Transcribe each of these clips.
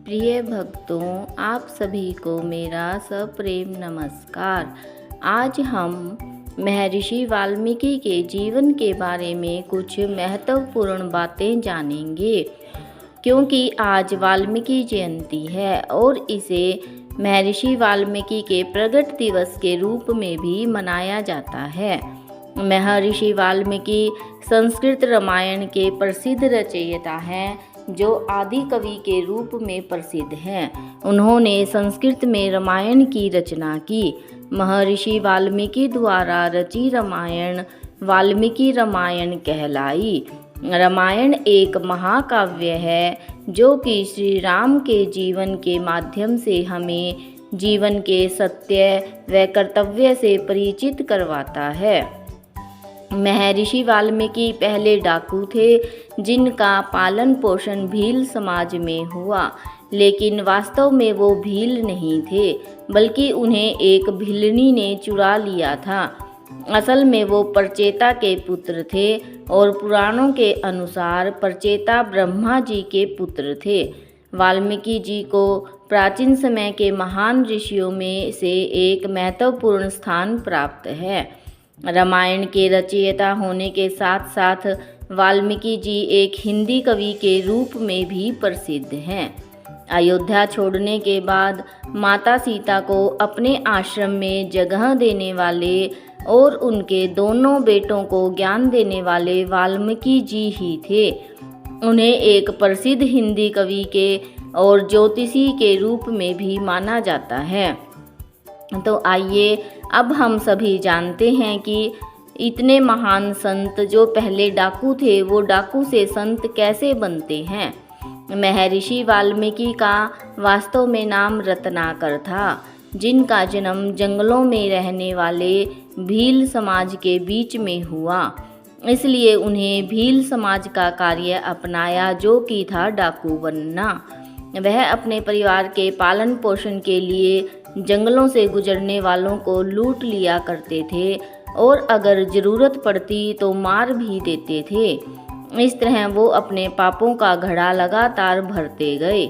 प्रिय भक्तों, आप सभी को मेरा सप्रेम नमस्कार। आज हम महर्षि वाल्मीकि के जीवन के बारे में कुछ महत्वपूर्ण बातें जानेंगे, क्योंकि आज वाल्मीकि जयंती है और इसे महर्षि वाल्मीकि के प्रगट दिवस के रूप में भी मनाया जाता है। महर्षि वाल्मीकि संस्कृत रामायण के प्रसिद्ध रचयिता हैं, जो आदि कवि के रूप में प्रसिद्ध हैं। उन्होंने संस्कृत में रामायण की रचना की। महर्षि वाल्मीकि द्वारा रची रामायण वाल्मीकि रामायण कहलाई। रामायण एक महाकाव्य है जो कि श्री राम के जीवन के माध्यम से हमें जीवन के सत्य व कर्तव्य से परिचित करवाता है। महर्षि वाल्मीकि पहले डाकू थे, जिनका पालन पोषण भील समाज में हुआ, लेकिन वास्तव में वो भील नहीं थे, बल्कि उन्हें एक भिलनी ने चुरा लिया था। असल में वो परचेता के पुत्र थे और पुराणों के अनुसार परचेता ब्रह्मा जी के पुत्र थे। वाल्मीकि जी को प्राचीन समय के महान ऋषियों में से एक महत्वपूर्ण स्थान प्राप्त है। रामायण के रचयिता होने के साथ साथ वाल्मीकि जी एक हिंदी कवि के रूप में भी प्रसिद्ध हैं। अयोध्या छोड़ने के बाद माता सीता को अपने आश्रम में जगह देने वाले और उनके दोनों बेटों को ज्ञान देने वाले वाल्मीकि जी ही थे। उन्हें एक प्रसिद्ध हिंदी कवि के और ज्योतिषी के रूप में भी माना जाता है। तो आइए अब हम सभी जानते हैं कि इतने महान संत जो पहले डाकू थे, वो डाकू से संत कैसे बनते हैं। महर्षि वाल्मीकि का वास्तव में नाम रत्नाकर था, जिनका जन्म जंगलों में रहने वाले भील समाज के बीच में हुआ। इसलिए उन्हें भील समाज का कार्य अपनाया, जो कि था डाकू बनना। वह अपने परिवार के पालन पोषण के लिए जंगलों से गुजरने वालों को लूट लिया करते थे और अगर ज़रूरत पड़ती तो मार भी देते थे। इस तरह वो अपने पापों का घड़ा लगातार भरते गए।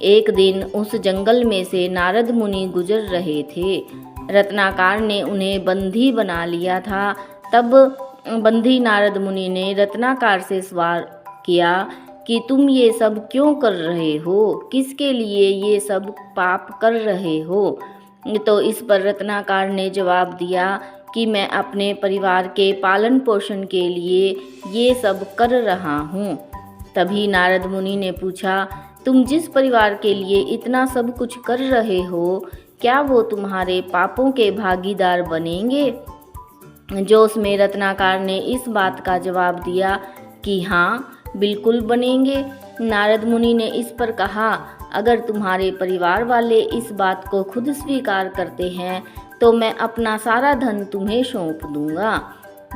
एक दिन उस जंगल में से नारद मुनि गुजर रहे थे। रत्नाकर ने उन्हें बंदी बना लिया था। तब बंदी नारद मुनि ने रत्नाकर से सवाल किया कि तुम ये सब क्यों कर रहे हो, किसके लिए ये सब पाप कर रहे हो। तो इस पर रत्नाकर ने जवाब दिया कि मैं अपने परिवार के पालन पोषण के लिए ये सब कर रहा हूँ। तभी नारद मुनि ने पूछा, तुम जिस परिवार के लिए इतना सब कुछ कर रहे हो, क्या वो तुम्हारे पापों के भागीदार बनेंगे। जोश में रत्नाकर ने इस बात का जवाब दिया कि हाँ, बिल्कुल बनेंगे। नारद मुनि ने इस पर कहा, अगर तुम्हारे परिवार वाले इस बात को खुद स्वीकार करते हैं तो मैं अपना सारा धन तुम्हें सौंप दूंगा।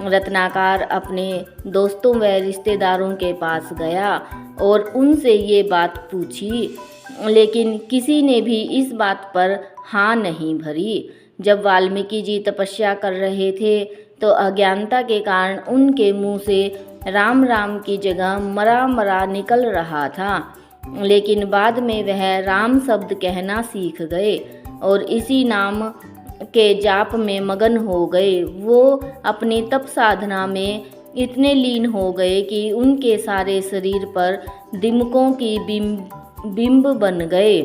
रत्नाकर अपने दोस्तों व रिश्तेदारों के पास गया और उनसे ये बात पूछी, लेकिन किसी ने भी इस बात पर हाँ नहीं भरी। जब वाल्मीकि जी तपस्या कर रहे थे तो अज्ञानता के कारण उनके मुंह से राम राम की जगह मरा मरा निकल रहा था, लेकिन बाद में वह राम शब्द कहना सीख गए और इसी नाम के जाप में मगन हो गए। वो अपनी तप साधना में इतने लीन हो गए कि उनके सारे शरीर पर दिमकों की बिंब बन गए,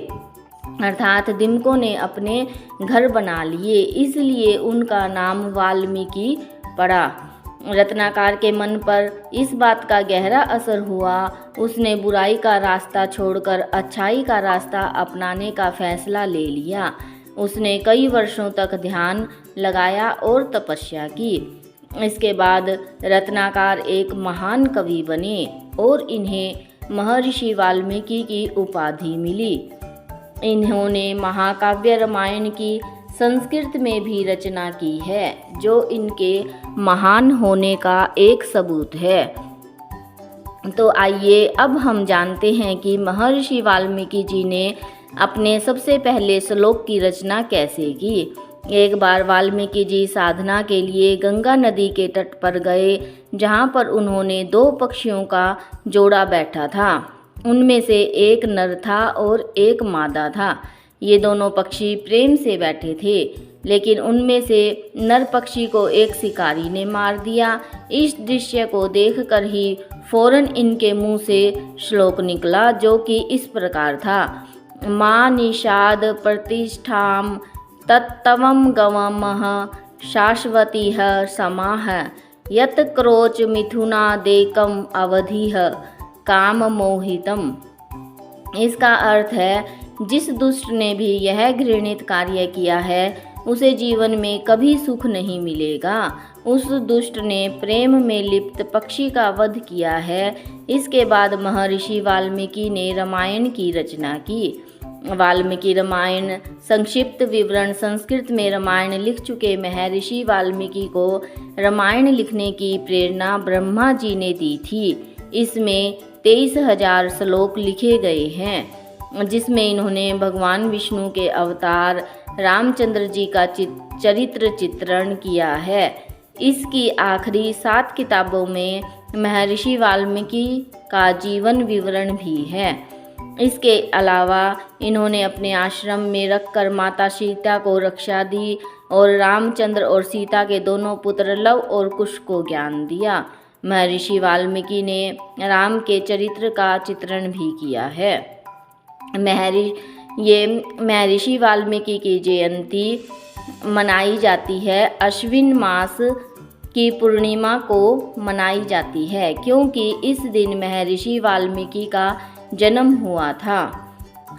अर्थात दिमकों ने अपने घर बना लिए। इसलिए उनका नाम वाल्मीकि पड़ा। रत्नाकर के मन पर इस बात का गहरा असर हुआ। उसने बुराई का रास्ता छोड़कर अच्छाई का रास्ता अपनाने का फैसला ले लिया। उसने कई वर्षों तक ध्यान लगाया और तपस्या की। इसके बाद रत्नाकर एक महान कवि बने और इन्हें महर्षि वाल्मीकि की उपाधि मिली। इन्होंने महाकाव्य रामायण की संस्कृत में भी रचना की है, जो इनके महान होने का एक सबूत है। तो आइए अब हम जानते हैं कि महर्षि वाल्मीकि जी ने अपने सबसे पहले श्लोक की रचना कैसे की। एक बार वाल्मीकि जी साधना के लिए गंगा नदी के तट पर गए, जहाँ पर उन्होंने दो पक्षियों का जोड़ा बैठा था। उनमें से एक नर था और एक मादा था। ये दोनों पक्षी प्रेम से बैठे थे, लेकिन उनमें से नर पक्षी को एक शिकारी ने मार दिया। इस दृश्य को देखकर ही फौरन इनके मुंह से श्लोक निकला, जो कि इस प्रकार था। मां निषाद प्रतिष्ठाम तत्तवं गवमः शाश्वतीः समाः यत् क्रोच मिथुनादेकम अवधिः काम मोहितम। इसका अर्थ है, जिस दुष्ट ने भी यह घृणित कार्य किया है उसे जीवन में कभी सुख नहीं मिलेगा। उस दुष्ट ने प्रेम में लिप्त पक्षी का वध किया है। इसके बाद महर्षि वाल्मीकि ने रामायण की रचना की। वाल्मीकि रामायण संक्षिप्त विवरण। संस्कृत में रामायण लिख चुके महर्षि वाल्मीकि को रामायण लिखने की प्रेरणा ब्रह्मा जी ने दी थी। इसमें 23,000 श्लोक लिखे गए हैं, जिसमें इन्होंने भगवान विष्णु के अवतार रामचंद्र जी का चरित्र चित्रण किया है। इसकी आखिरी 7 किताबों में महर्षि वाल्मीकि का जीवन विवरण भी है। इसके अलावा इन्होंने अपने आश्रम में रखकर माता सीता को रक्षा दी और रामचंद्र और सीता के दोनों पुत्र लव और कुश को ज्ञान दिया। महर्षि वाल्मीकि ने राम के चरित्र का चित्रण भी किया है। महर्षि वाल्मीकि की जयंती मनाई जाती है, अश्विन मास की पूर्णिमा को मनाई जाती है, क्योंकि इस दिन महर्षि वाल्मीकि का जन्म हुआ था।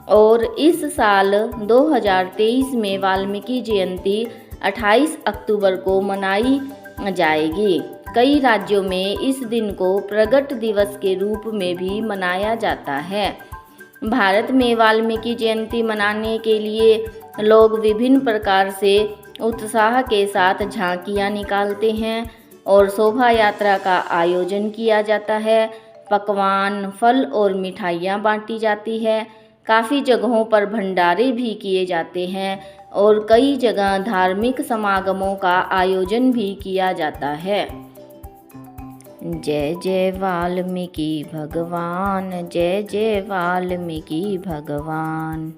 और इस साल 2023 में वाल्मीकि जयंती 28 अक्टूबर को मनाई जाएगी। कई राज्यों में इस दिन को प्रगट दिवस के रूप में भी मनाया जाता है। भारत में वाल्मीकि जयंती मनाने के लिए लोग विभिन्न प्रकार से उत्साह के साथ झांकियाँ निकालते हैं और शोभा यात्रा का आयोजन किया जाता है। पकवान, फल और मिठाइयाँ बांटी जाती है। काफ़ी जगहों पर भंडारे भी किए जाते हैं और कई जगह धार्मिक समागमों का आयोजन भी किया जाता है। जय जय वाल्मीकि भगवान, जय जय वाल्मीकि भगवान।